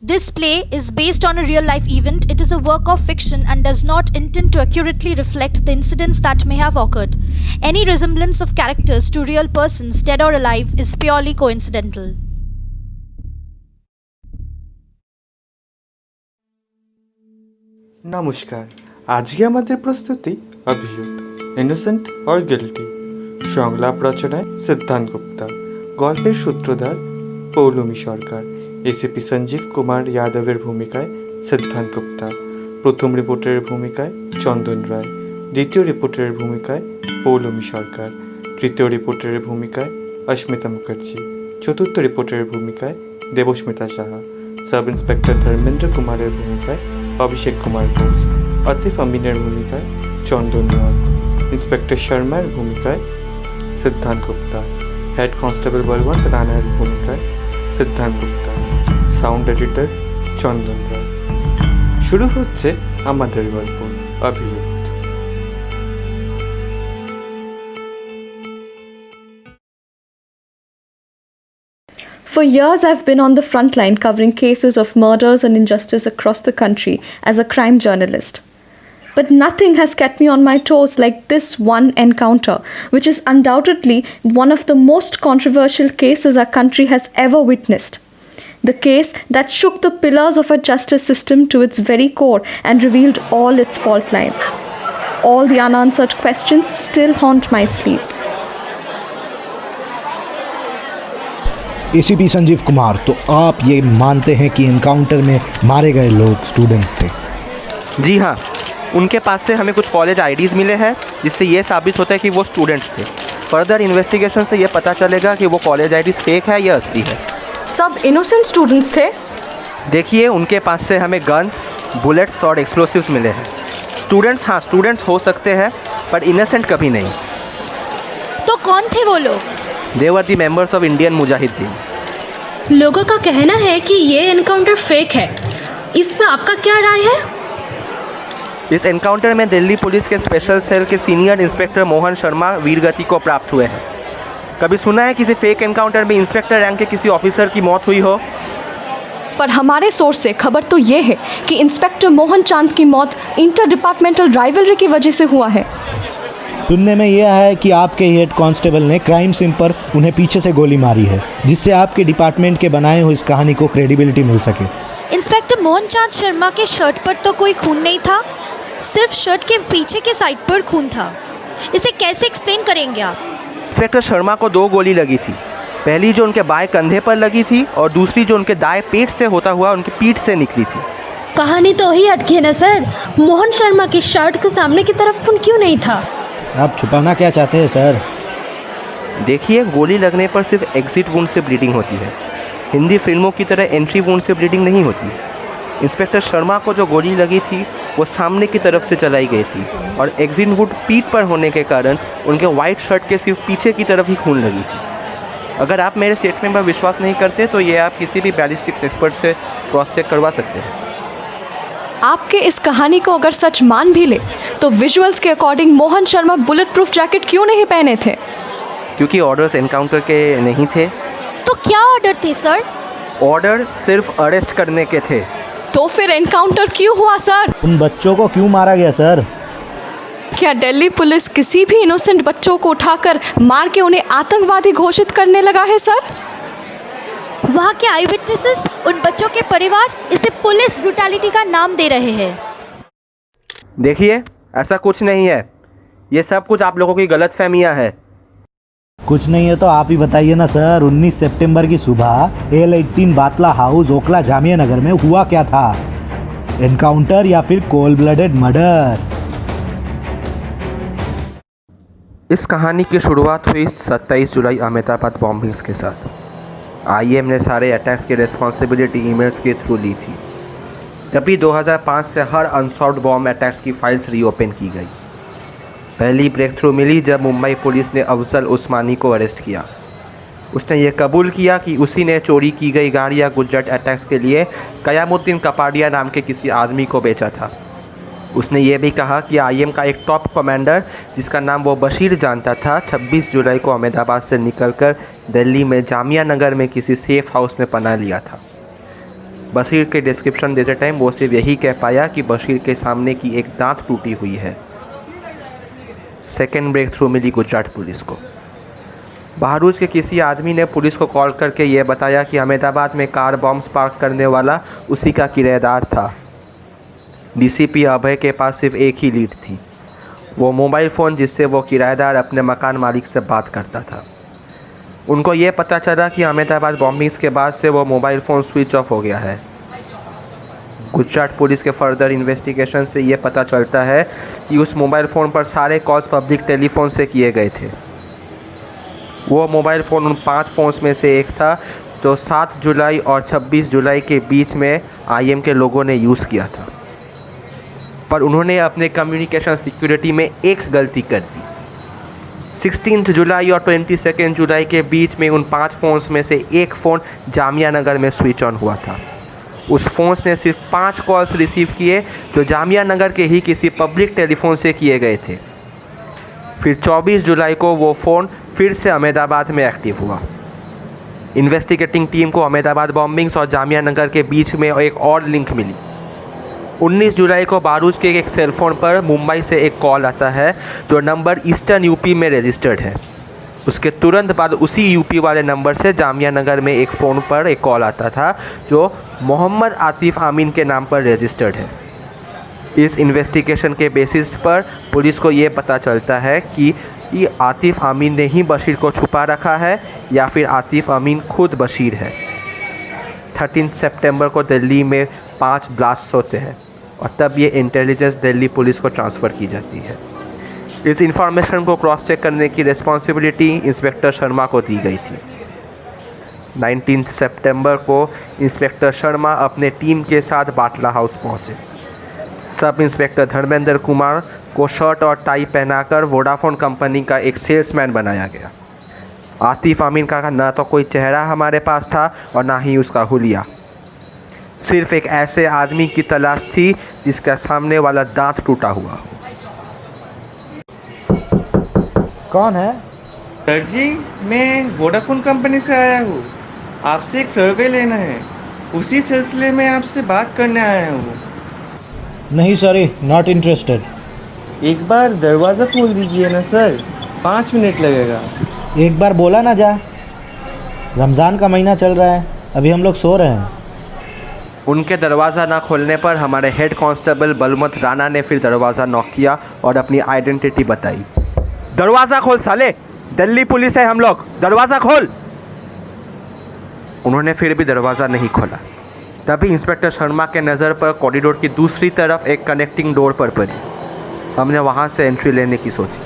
This play is based on a real life event. It is a work of fiction and does not intend to accurately reflect the incidents that may have occurred. Any resemblance of characters to real persons, dead or alive, is purely coincidental. নমস্কার, আজকে আমাদের প্রস্তুতি অভিযুক্ত, innocent or guilty. সংলাপ রচনায় সিদ্ধান্ত গুপ্তা, গল্পের সূত্রধার পৌলমী সরকার, ACP Sanjeev Kumar যাদবের ভূমিকায় সিদ্ধান্ত গুপ্তা, প্রথম রিপোর্টারের ভূমিকায় চন্দন রায়, দ্বিতীয় রিপোর্টারের ভূমিকায় পৌলমী সরকার, তৃতীয় রিপোর্টারের ভূমিকায় অস্মিতা মুখার্জি, চতুর্থ রিপোর্টারের ভূমিকায় দেবস্মিতা সাহা, সাব ইন্সপেক্টর ধর্মেন্দ্র কুমারের ভূমিকায় অভিষেক কুমার ঘোষ, আতিফ আমিনের ভূমিকায় চন্দন রায়, ইন্সপেক্টর শর্মার ভূমিকায় সিদ্ধান্ত গুপ্তা, হেড কনস্টেবল বলবন্ত রানার ভূমিকায় সিদ্ধান্ত গুপ্তা, সাউন্ড এডিটর চন্দন রায়। শুরু হচ্ছে আমাদের গল্প অভিযুক্ত। For years, I've been on the front line covering cases of murders and injustice across the country as a crime journalist. But nothing has kept me on my toes like this one encounter, which is undoubtedly one of the most controversial cases our country has ever witnessed. The case that shook the pillars of our justice system to its very core and revealed all its fault lines. All the unanswered questions still haunt my sleep. ACP Sanjeev Kumar, तो आप ये मानते हैं कि encounter में मारे गए लोग स्टूडेंट्स थे? जी हाँ, उनके पास से हमें कुछ कॉलेज आईडीज़ मिले हैं जिससे ये साबित होता है कि वो स्टूडेंट्स थे। फर्दर इन्वेस्टिगेशन से ये पता चलेगा कि वो कॉलेज आईडीज़ फेक है या असली है। सब इनोसेंट स्टूडेंट्स थे? देखिए, उनके पास से हमें गन्स, बुलेट्स और एक्सप्लोसिव्स मिले हैं। स्टूडेंट्स हो सकते हैं पर इनोसेंट कभी नहीं। तो कौन थे वो लोग? They were the members of Indian Mujahideen. लोगों का कहना है कि ये एनकाउंटर फेक है, इस पर आपका क्या राय है? इस एनकाउंटर में दिल्ली पुलिस के स्पेशल सेल के सीनियर इंस्पेक्टर मोहन शर्मा वीरगति को प्राप्त हुए हैं। कभी सुना है किसी फेक एनकाउंटर में इंस्पेक्टर रैंक के किसी ऑफिसर की मौत हुई हो? पर हमारे सोर्स से खबर तो ये है कि इंस्पेक्टर मोहन चांद की मौत इंटर डिपार्टमेंटल राइवलरी की वजह से हुआ है। सुनने में यह है कि आपके हेड कांस्टेबल ने क्राइम सीन पर उन्हें पीछे से गोली मारी है, जिससे आपके डिपार्टमेंट के बनाए हुए इस कहानी को क्रेडिबिलिटी मिल सके। इंस्पेक्टर मोहन चांद शर्मा के शर्ट पर तो कोई खून नहीं था, सिर्फ शर्ट के पीछे के साइड पर खून था। इसे कैसे एक्सप्लेन करेंगे आप? इंस्पेक्टर शर्मा को 2 गोली लगी थी, पहली जो उनके बाएं कंधे पर लगी थी और दूसरी जो उनके दाएं पेट से होता हुआ उनकी पीठ से निकली थी। कहानी तो ही अटकी है ना सर। मोहन शर्मा की शर्ट के सामने की तरफ खून क्यों नहीं था? आप छुपाना क्या चाहते हैं सर? देखिए, गोली लगने पर सिर्फ एग्जिट वुंड से ब्लीडिंग होती है, हिंदी फिल्मों की तरह एंट्री वुंड से ब्लीडिंग नहीं होती। इंस्पेक्टर शर्मा को जो गोली लगी थी वो सामने की तरफ से चलाई गई थी और एग्जिट वुंड पीठ पर होने के कारण उनके वाइट शर्ट के सिर्फ पीछे की तरफ ही खून लगी थी। अगर आप मेरे स्टेटमेंट पर विश्वास नहीं करते तो ये आप किसी भी बैलिस्टिक्स एक्सपर्ट से क्रॉस चेक करवा सकते हैं। आपके इस कहानी को अगर सच मान भी ले तो विजुअल्स के according Mohan Sharma bullet proof jacket क्यों नहीं पहने थे? क्योंकि ऑर्डर्स एनकाउंटर के नहीं थे। तो क्या ऑर्डर थे सर? ऑर्डर सिर्फ अरेस्ट करने के थे। तो फिर एनकाउंटर क्यों हुआ सर? उन बच्चों को क्यों मारा गया सर? क्या दिल्ली पुलिस किसी भी इनोसेंट बच्चों को उठाकर मार के उन्हें आतंकवादी घोषित करने लगा है सर? वहाँ के आई विटनेसेस, उन बच्चों के परिवार इसे पुलिस ब्रूटैलिटी का नाम दे रहे हैं। देखिए, ऐसा कुछ नहीं है, ये सब कुछ आप लोगों की गलतफहमियां है। कुछ नहीं है तो आप ही बताइए ना सर। 19 सितंबर की सुबह L18 बाटला हाउस ओखला जामिया नगर में हुआ क्या था? एनकाउंटर या फिर कोल्ड ब्लडेड मर्डर? इस कहानी की शुरुआत हुई 27 जुलाई अहमदाबाद बॉम्बिंग्स के साथ। आईएम ने सारे अटैक्स की रिस्पॉन्सिबिलिटी ईमेल्स के थ्रू ली थी। तभी 2005 से हर अनसॉल्व्ड बॉम्ब अटैक्स की फाइल्स रीओपन की गई। पहली ब्रेक थ्रू मिली जब मुंबई पुलिस ने अफजल उस्मानी को अरेस्ट किया। उसने ये कबूल किया कि उसी ने चोरी की गई गाड़ियाँ गुजरात अटैक्स के लिए कयामुद्दीन कपाडिया नाम के किसी आदमी को बेचा था। उसने ये भी कहा कि आईएम का एक टॉप कमांडर जिसका नाम वो बशीर जानता था 26 जुलाई को अहमदाबाद से निकलकर दिल्ली में जामिया नगर में किसी सेफ हाउस में पनाह लिया था। बशीर के डिस्क्रिप्शन देते टाइम वो सिर्फ यही कह पाया कि बशीर के सामने की एक दांत टूटी हुई है। सेकेंड ब्रेक थ्रू मिली गुजरात पुलिस को। बहरूच के किसी आदमी ने पुलिस को कॉल करके ये बताया कि अहमदाबाद में कार बॉम्ब्स पार्क करने वाला उसी का किराएदार था। डीसीपी अभय के पास सिर्फ एक ही लीड थी, वो मोबाइल फ़ोन जिससे वो किराएदार अपने मकान मालिक से बात करता था। उनको ये पता चला कि अहमदाबाद बॉम्बिंग्स के बाद से वो मोबाइल फ़ोन स्विच ऑफ हो गया है। गुजरात पुलिस के फर्दर इन्वेस्टिगेशन से ये पता चलता है कि उस मोबाइल फ़ोन पर सारे कॉल्स पब्लिक टेलीफोन से किए गए थे। वो मोबाइल फ़ोन उन 5 फ़ोन्स में से एक था जो 7 जुलाई और 26 जुलाई के बीच में आईएम के लोगों ने यूज़ किया था, पर उन्होंने अपने कम्युनिकेशन सिक्योरिटी में एक गलती कर दी। 16 जुलाई और 22 जुलाई के बीच में उन 5 फ़ोन्स में से एक फ़ोन जामिया नगर में स्विच ऑन हुआ था। उस फ़ोन्स ने सिर्फ 5 कॉल्स रिसीव किए जो जामिया नगर के ही किसी पब्लिक टेलीफोन से किए गए थे। फिर 24 जुलाई को वो फ़ोन फिर से अहमदाबाद में एक्टिव हुआ। इन्वेस्टिगेटिंग टीम को अहमदाबाद बॉम्बिंग्स और जामिया नगर के बीच में एक और लिंक मिली। 19 जुलाई को बारूच के एक सेलफोन पर मुंबई से एक कॉल आता है जो नंबर ईस्टर्न यूपी में रजिस्टर्ड है। उसके तुरंत बाद उसी यूपी वाले नंबर से जामिया नगर में एक फ़ोन पर एक कॉल आता था जो मोहम्मद आतिफ आमीन के नाम पर रजिस्टर्ड है। इस इन्वेस्टिगेशन के बेसिस पर पुलिस को ये पता चलता है कि आतिफ आमीन ने ही बशीर को छुपा रखा है या फिर आतिफ आमीन खुद बशीर है। 13 सितंबर को दिल्ली में 5 ब्लास्ट होते हैं और तब ये इंटेलिजेंस दिल्ली पुलिस को ट्रांसफ़र की जाती है। इस इंफॉर्मेशन को क्रॉस चेक करने की रिस्पॉन्सिबिलिटी इंस्पेक्टर शर्मा को दी गई थी। 19 सितंबर को इंस्पेक्टर शर्मा अपने टीम के साथ बाटला हाउस पहुंचे। सब इंस्पेक्टर धर्मेंद्र कुमार को शर्ट और टाई पहनाकर वोडाफोन कंपनी का एक सेल्समैन बनाया गया। आतिफ आमीन का ना तो कोई चेहरा हमारे पास था और ना ही उसका हुलिया। सिर्फ एक ऐसे आदमी की तलाश थी जिसका सामने वाला दांत टूटा हुआ हो। कौन है? सर जी, मैं वोडाफोन कंपनी से आया हूँ। आपसे एक सर्वे लेना है, उसी सिलसिले में आपसे बात करने आया हूँ। नहीं सॉरी, नॉट इंटरेस्टेड। एक बार दरवाज़ा खोल दीजिए ना सर, 5 मिनट लगेगा। एक बार बोला ना जा। रमज़ान का महीना चल रहा है, अभी हम लोग सो रहे हैं। उनके दरवाज़ा ना खोलने पर हमारे हेड कांस्टेबल बलवंत राणा ने फिर दरवाज़ा नॉक किया और अपनी आइडेंटिटी बताई। दरवाज़ा खोल साले, दिल्ली पुलिस है हम लोग, दरवाज़ा खोल। उन्होंने फिर भी दरवाज़ा नहीं खोला। तभी इंस्पेक्टर शर्मा के नज़र पर कॉरिडोर की दूसरी तरफ एक कनेक्टिंग डोर पर पड़ी। हमने वहाँ से एंट्री लेने की सोची।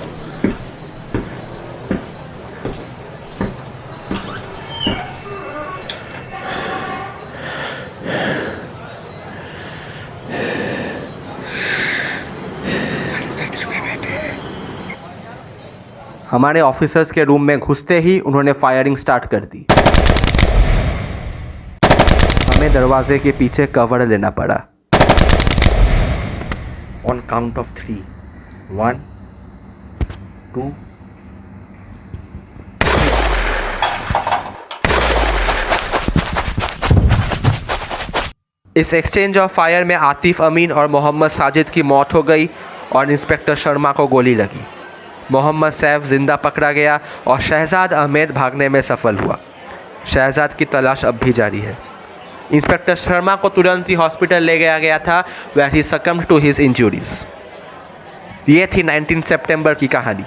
हमारे ऑफिसर्स के रूम में घुसते ही उन्होंने फायरिंग स्टार्ट कर दी। हमें दरवाजे के पीछे कवर लेना पड़ा। On count of 3, 1, 2। इस एक्सचेंज ऑफ फायर में आतिफ अमीन और मोहम्मद साजिद की मौत हो गई और इंस्पेक्टर शर्मा को गोली लगी। मोहम्मद सैफ जिंदा पकड़ा गया और शहजाद अहमद भागने में सफल हुआ। शहजाद की तलाश अब भी जारी है। इंस्पेक्टर शर्मा को तुरंत ही हॉस्पिटल ले गया था where he succumbed to his injuries। ये थी 19 सितंबर की कहानी।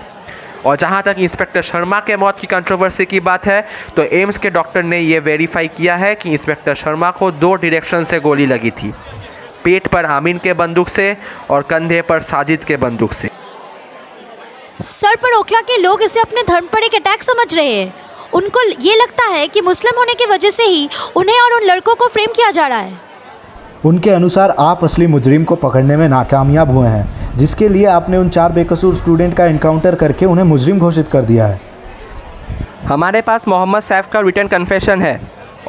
और जहाँ तक इंस्पेक्टर शर्मा के मौत की कंट्रोवर्सी की बात है तो एम्स के डॉक्टर ने ये वेरीफाई किया है कि इंस्पेक्टर शर्मा को 2 डायरेक्शन से गोली लगी थी, पेट पर आमीन के बंदूक से और कंधे पर साजिद के बंदूक से। सर, पर ओखला के लोग इसे अपने धर्म पर एक अटैक समझ रहे हैं। उनको ये लगता है कि मुस्लिम होने की वजह से ही उन्हें और उन लड़कों को फ्रेम किया जा रहा है। उनके अनुसार आप असली मुजरिम को पकड़ने में नाकामयाब हुए हैं, जिसके लिए आपने उन 4 बेकसूर स्टूडेंट का इनकाउंटर करके उन्हें मुजरिम घोषित कर दिया है। हमारे पास मोहम्मद सैफ का रिटन कन्फेशन है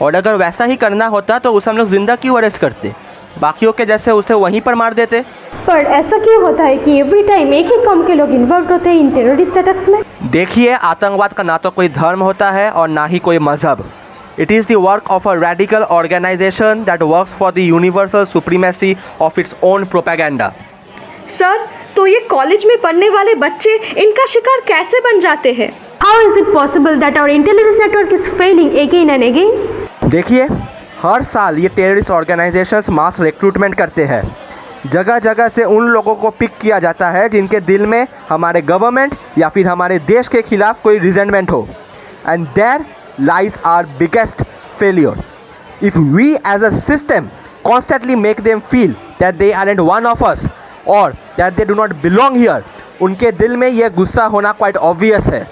और अगर वैसा ही करना होता तो उसे हम लोग जिंदा क्यों अरेस्ट करते, बाकियों के जैसे उसे वहीं पर मार देते। पर ऐसा क्यों होता है कि एवरी टाइम एक ही कौम के लोग इन्वॉल्व होते हैं इन टेररिस्ट अटैक्स में? देखिए, आतंकवाद का ना तो कोई धर्म होता है और ना ही कोई मजहब। It is the work of a radical organization that works for the universal supremacy of its own propaganda. Sir, तो ये कॉलेज में पढ़ने वाले बच्चे इनका शिकार कैसे बन जाते हैं? How is it possible that our intelligence network is failing again and again? देखिए, हर साल ये टेररिस्ट ऑर्गेनाइजेशंस मास रिक्रूटमेंट करते हैं। जगह जगह से उन लोगों को पिक किया जाता है जिनके दिल में हमारे गवर्नमेंट या फिर हमारे देश के खिलाफ कोई रिजेंटमेंट हो। And there lies our biggest failure. If we as a system constantly make them feel that they aren't one of us और that they do not belong here, उनके दिल में यह गुस्सा होना क्वाइट ऑब्वियस है।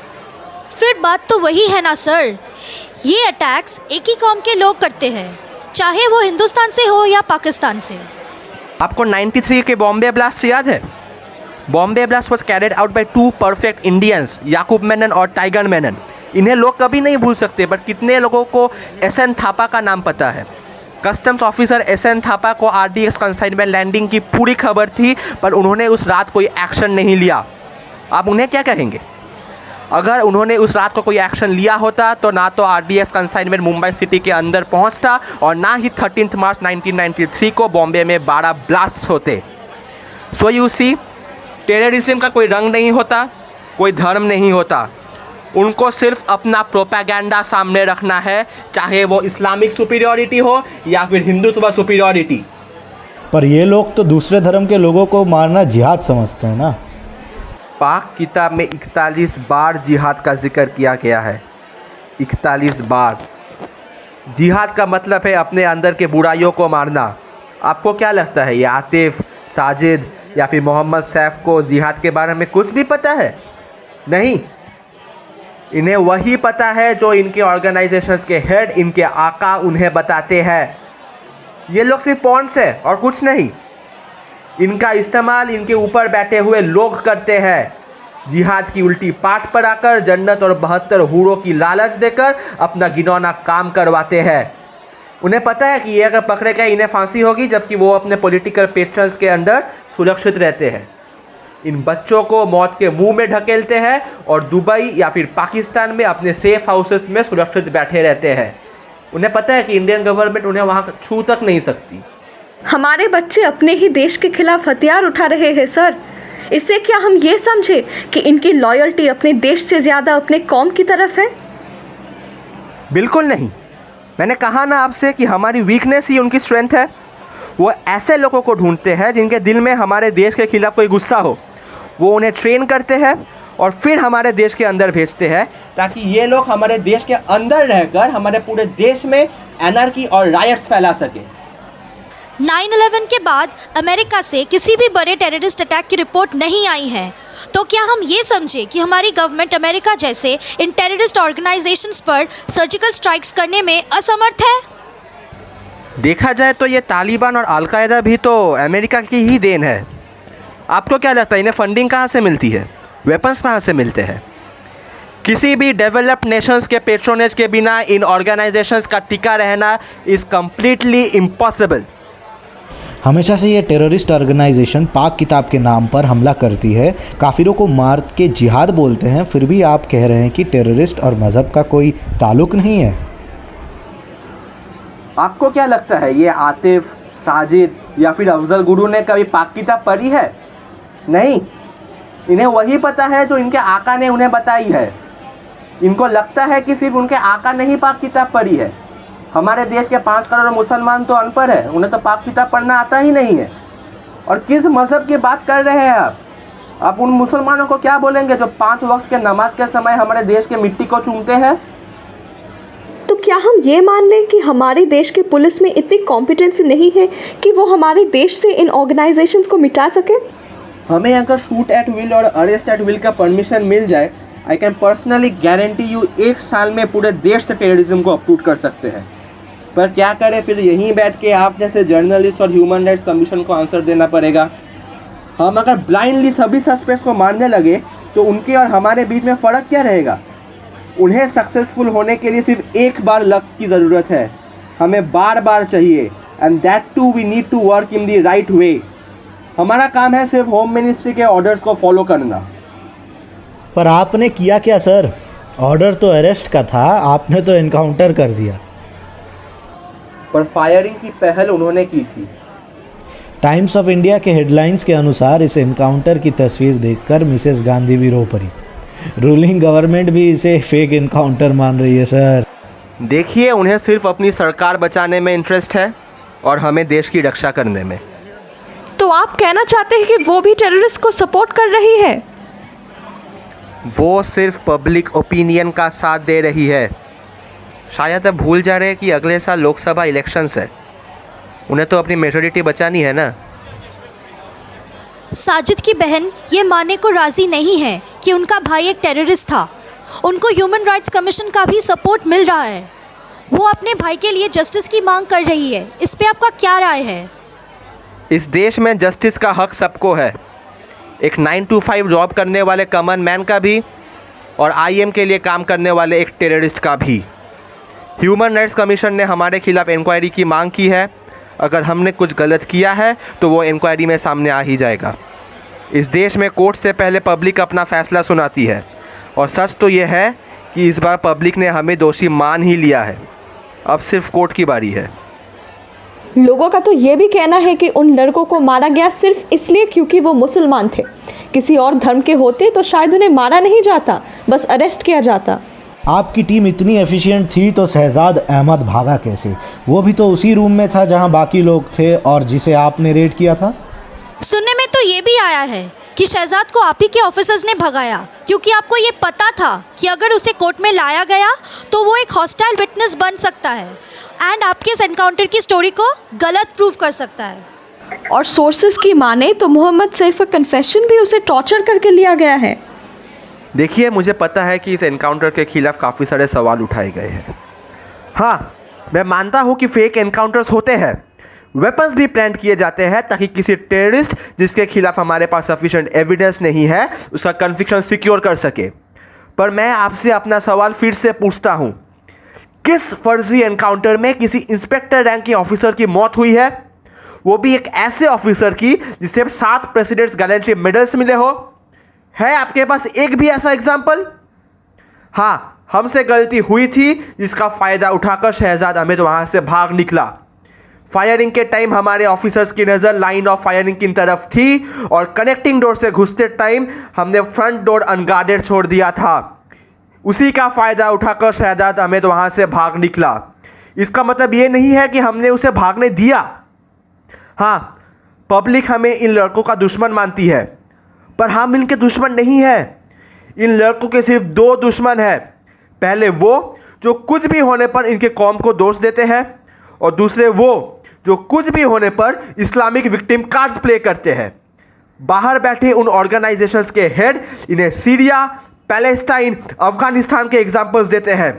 फिर बात तो वही है ना सर, ये अटैक्स एक ही कौम के लोग करते हैं, चाहे वो हिंदुस्तान से हो या पाकिस्तान से। आपको 93 के बॉम्बे ब्लास्ट याद है? Bombay blast was carried out by two perfect Indians, Yakub Memon और टाइगर मेनन। इन्हें लोग कभी नहीं भूल सकते, बट कितने लोगों को एस.एन. थापा का नाम पता है? Customs officer SN. थापा को RDX कंसाइनमेंट लैंडिंग की पूरी खबर थी, पर उन्होंने उस रात कोई एक्शन नहीं लिया। आप उन्हें क्या कहेंगे? अगर उन्होंने उस रात को कोई एक्शन लिया होता तो ना तो RDX कंसाइनमेंट मुंबई सिटी के अंदर पहुंचता और ना ही 13 मार्च 1993 को बॉम्बे में 12 ब्लास्ट होते। सो यू सी, टेररिज्म का कोई रंग नहीं होता, कोई धर्म नहीं होता। उनको सिर्फ अपना प्रोपेगेंडा सामने रखना है, चाहे वो इस्लामिक सुपीरियरिटी हो या फिर हिंदुत्व सुपीरियरिटी। पर ये लोग तो दूसरे धर्म के लोगों को मारना जिहाद समझते हैं ना। पाक किताब में 41 बार जिहाद का जिक्र किया गया है। 41 बार। जिहाद का मतलब है अपने अंदर के बुराइयों को मारना। आपको क्या लगता है, ये आतिफ, साजिद या फिर मोहम्मद सैफ को जिहाद के बारे में कुछ भी पता है? नहीं, इन्हें वही पता है जो इनके ऑर्गेनाइजेशंस के हेड, इनके आका उन्हें बताते हैं। ये लोग सिर्फ पॉन्स है और कुछ नहीं। इनका इस्तेमाल इनके ऊपर बैठे हुए लोग करते हैं। जिहाद की उल्टी पाठ पर आकर जन्नत और 72 हूरों की लालच देकर अपना घिनौना काम करवाते हैं। उन्हें पता है कि ये अगर पकड़े गए इन्हें फांसी होगी, जबकि वो अपने पॉलिटिकल पेट्रन्स के अंदर सुरक्षित रहते हैं। इन बच्चों को मौत के मुंह में ढकेलते हैं और दुबई या फिर पाकिस्तान में अपने सेफ हाउसेस में सुरक्षित बैठे रहते हैं। उन्हें पता है कि इंडियन गवर्नमेंट उन्हें वहाँ छू तक नहीं सकती। हमारे बच्चे अपने ही देश के खिलाफ हथियार उठा रहे हैं सर। इससे क्या हम ये समझे कि इनकी लॉयल्टी अपने देश से ज़्यादा अपने कौम की तरफ है? बिल्कुल नहीं। मैंने कहा ना आपसे कि हमारी वीकनेस ही उनकी स्ट्रेंथ है। वो ऐसे लोगों को ढूंढते हैं जिनके दिल में हमारे देश के खिलाफ कोई गुस्सा हो। वो उन्हें ट्रेन करते हैं और फिर हमारे देश के अंदर भेजते हैं, ताकि ये लोग हमारे देश के अंदर रहकर हमारे पूरे देश में एनर्की और रायट्स फैला सके। 9/11 के बाद अमेरिका से किसी भी बड़े टेररिस्ट अटैक की रिपोर्ट नहीं आई है, तो क्या हम ये समझे कि हमारी गवर्नमेंट अमेरिका जैसे इन टेररिस्ट ऑर्गेनाइजेशंस पर सर्जिकल स्ट्राइक्स करने में असमर्थ है? देखा जाए तो ये तालिबान और अलकायदा भी तो अमेरिका की ही देन है। आपको क्या लगता है इन्हें फंडिंग कहाँ से मिलती है, वेपन्स कहाँ से मिलते हैं? किसी भी डेवलप्ड नेशंस के पेट्रोनेज के बिना इन ऑर्गेनाइजेशंस का टिका रहना इज़ कम्प्लीटली इम्पॉसिबल। हमेशा से ये टेररिस्ट ऑर्गेनाइजेशन पाक किताब के नाम पर हमला करती है, काफिरों को मार के जिहाद बोलते हैं, फिर भी आप कह रहे हैं कि टेररिस्ट और मज़हब का कोई ताल्लुक नहीं है। आपको क्या लगता है ये आतिफ, साजिद या फिर अफजल गुरु ने कभी पाक किताब पढ़ी है? नहीं। इन्हें वही पता है जो इनके आका ने उन्हें बताई है। इनको लगता है कि सिर्फ उनके आका ने ही पाक किताब पढ़ी है। हमारे देश के 5 करोड़ मुसलमान तो अनपढ़ है, उन्हें तो पाक किताब पढ़ना आता ही नहीं है। और किस मज़हब की बात कर रहे हैं आप? आप उन मुसलमानों को क्या बोलेंगे जो 5 वक्त के नमाज के समय हमारे देश के मिट्टी को चूमते हैं? तो क्या हम ये मान लें कि हमारे देश की पुलिस में इतनी कॉम्पिटेंसी नहीं है कि वो हमारे देश से इन ऑर्गेनाइजेशंस को मिटा सके? हमें अगर शूट एट विल और अरेस्ट एट विल का परमिशन मिल जाए, I can personally guarantee you 1 साल में पूरे देश से टेररिज्म को अपरूट कर सकते हैं। पर क्या करें, फिर यहीं बैठ के आप जैसे जर्नलिस्ट और ह्यूमन राइट्स कमीशन को आंसर देना पड़ेगा। हम अगर ब्लाइंडली सभी सस्पेक्ट्स को मारने लगे तो उनके और हमारे बीच में फ़र्क क्या रहेगा? उन्हें सक्सेसफुल होने के लिए सिर्फ एक बार लक की ज़रूरत है, हमें बार बार चाहिए। And that too we need to work in the right way. हमारा काम है सिर्फ होम मिनिस्ट्री के ऑर्डर्स को फॉलो करना। पर आपने किया क्या सर? ऑर्डर तो अरेस्ट का था, आपने तो एनकाउंटर कर दिया। पर फायरिंग की पहल उन्होंने की थी। टाइम्स ऑफ इंडिया के हेडलाइंस के अनुसार इस एनकाउंटर की तस्वीर देखकर मिसेस गांधी भी रो पड़ी। रूलिंग गवर्नमेंट भी इसे फेक एनकाउंटर मान रही है सर। देखिए, उन्हें सिर्फ अपनी सरकार बचाने में इंटरेस्ट है और हमें देश की रक्षा करने में। तो आप कहना चाहते हैं कि वो भी टेररिस्ट को सपोर्ट कर रही है? वो सिर्फ पब्लिक ओपिनियन का साथ दे रही है। शायद अब भूल जा रहे हैं कि अगले साल लोकसभा इलेक्शंस है। उन्हें तो अपनी मेजोरिटी बचानी है ना। साजिद की बहन ये मानने को राजी नहीं है कि उनका भाई एक टेररिस्ट था। उनको ह्यूमन राइट्स कमीशन का भी सपोर्ट मिल रहा है। वो अपने भाई के लिए जस्टिस की मांग कर रही है। इस पे आपका क्या राय है? इस देश में जस्टिस का हक सबको है, एक 9 to 5 जॉब करने वाले कॉमन मैन का भी और IM के लिए काम करने वाले एक टेररिस्ट का भी। ह्यूमन राइट्स कमीशन ने हमारे खिलाफ इंक्वायरी की मांग की है। अगर हमने कुछ गलत किया है तो वो इंक्वायरी में सामने आ ही जाएगा। इस देश में कोर्ट से पहले पब्लिक अपना फैसला सुनाती है और सच तो ये है कि इस बार पब्लिक ने हमें दोषी मान ही लिया है। अब सिर्फ कोर्ट की बारी है। लोगों का तो ये भी कहना है कि उन लड़कों को मारा गया सिर्फ इसलिए क्योंकि वो मुसलमान थे। किसी और धर्म के होते तो शायद उन्हें मारा नहीं जाता, बस अरेस्ट किया जाता। आपकी टीम इतनी एफिशिएंट थी तो शहजाद अहमद भागा कैसे? वो भी तो उसी रूम में था जहां बाकी लोग थे और जिसे आपने रेड किया था। सुनने में तो ये भी आया है कि शहजाद को आप ही के ऑफिसर्स ने भगाया क्योंकि आपको ये पता था कि अगर उसे कोर्ट में लाया गया तो वो एक हॉस्टाइल विटनेस बन सकता है एंड आपके इस एनकाउंटर की स्टोरी को गलत प्रूव कर सकता है। और सोर्सेज की माने तो मोहम्मद सैफ का कन्फेशन भी उसे टॉर्चर करके लिया गया है। देखिए, मुझे पता है कि इस एनकाउंटर के खिलाफ काफ़ी सारे सवाल उठाए गए हैं। हाँ, मैं मानता हूँ कि फेक एनकाउंटर्स होते हैं। वेपन्स भी प्लांट किए जाते हैं ताकि किसी टेररिस्ट जिसके खिलाफ हमारे पास सफिशिएंट एविडेंस नहीं है उसका कन्विक्शन सिक्योर कर सके। पर मैं आपसे अपना सवाल फिर से पूछता हूँ, किस फर्जी एनकाउंटर में किसी इंस्पेक्टर रैंक के ऑफिसर की मौत हुई है, वो भी एक ऐसे ऑफिसर की जिसे 7 प्रेसिडेंट्स गैलेंट्री मेडल्स मिले हो? है आपके पास एक भी ऐसा एग्जाम्पल? हाँ, हमसे गलती हुई थी जिसका फ़ायदा उठाकर शहजाद अहमद वहाँ से भाग निकला। फायरिंग के टाइम हमारे ऑफिसर्स की नज़र लाइन ऑफ फायरिंग की तरफ थी और कनेक्टिंग डोर से घुसते टाइम हमने फ्रंट डोर अनगार्डेड छोड़ दिया था। उसी का फ़ायदा उठाकर शहजाद अहमद वहाँ से भाग निकला। इसका मतलब ये नहीं है कि हमने उसे भागने दिया। हाँ, पब्लिक हमें इन लड़कों का दुश्मन मानती है, पर हम इनके दुश्मन नहीं हैं। इन लड़कों के सिर्फ 2 दुश्मन हैं। पहले वो जो कुछ भी होने पर इनके कौम को दोष देते हैं और दूसरे वो जो कुछ भी होने पर इस्लामिक विक्टिम कार्ड्स प्ले करते हैं। बाहर बैठे उन ऑर्गेनाइजेशंस के हेड इन्हें सीरिया, पैलेस्टाइन, अफगानिस्तान के एग्जाम्पल्स देते हैं।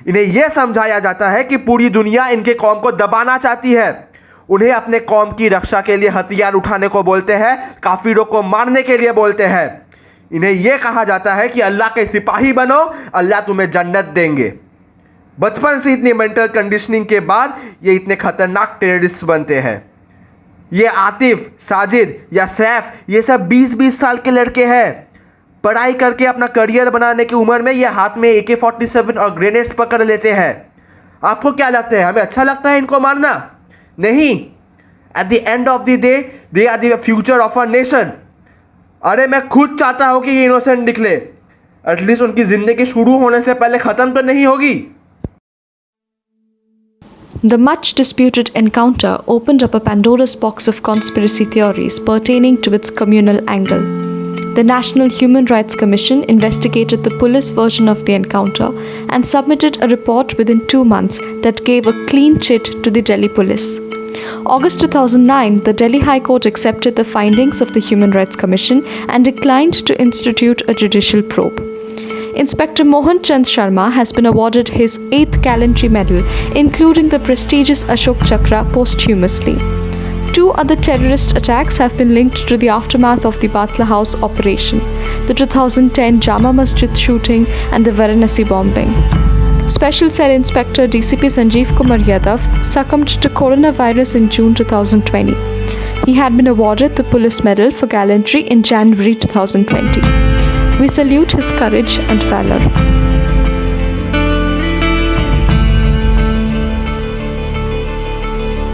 इन्हें यह समझाया जाता है कि पूरी दुनिया इनके कौम को दबाना चाहती है। उन्हें अपने कौम की रक्षा के लिए हथियार उठाने को बोलते हैं, काफिरों को मारने के लिए बोलते हैं। इन्हें यह कहा जाता है कि अल्लाह के सिपाही बनो, अल्लाह तुम्हें जन्नत देंगे। बचपन से इतनी मेंटल कंडीशनिंग के बाद ये इतने खतरनाक टेररिस्ट बनते हैं। ये आतिफ, साजिद या सैफ, ये सब 20-20 साल के लड़के हैं। पढ़ाई करके अपना करियर बनाने की उम्र में ये हाथ में AK-47 और ग्रेनेड्स पकड़ लेते हैं। आपको क्या लगता है, हमें अच्छा लगता है इनको मारना? नहीं। At the end of the day they are the future of a nation. अरे मैं खुद चाहता हूँ कि ये इनोसेंट निकले, एटलीस्ट उनकी ज़िंदगी शुरू होने से पहले ख़त्म तो नहीं होगी। The much disputed encounter opened up a Pandora's box of conspiracy theories pertaining to its communal angle. The National Human Rights Commission investigated the police version of the encounter and submitted a report within 2 months that gave a clean chit to the Delhi police. August 2009, the Delhi High Court accepted the findings of the Human Rights Commission and declined to institute a judicial probe. Inspector Mohan Chand Sharma has been awarded his 8th Gallantry Medal, including the prestigious Ashok Chakra posthumously. 2 other terrorist attacks have been linked to the aftermath of the Batla House operation, the 2010 Jama Masjid shooting and the Varanasi bombing. Special Cell Inspector DCP Sanjeev Kumar Yadav succumbed to coronavirus in June 2020. He had been awarded the Police Medal for Gallantry in January 2020. We salute his courage and valor.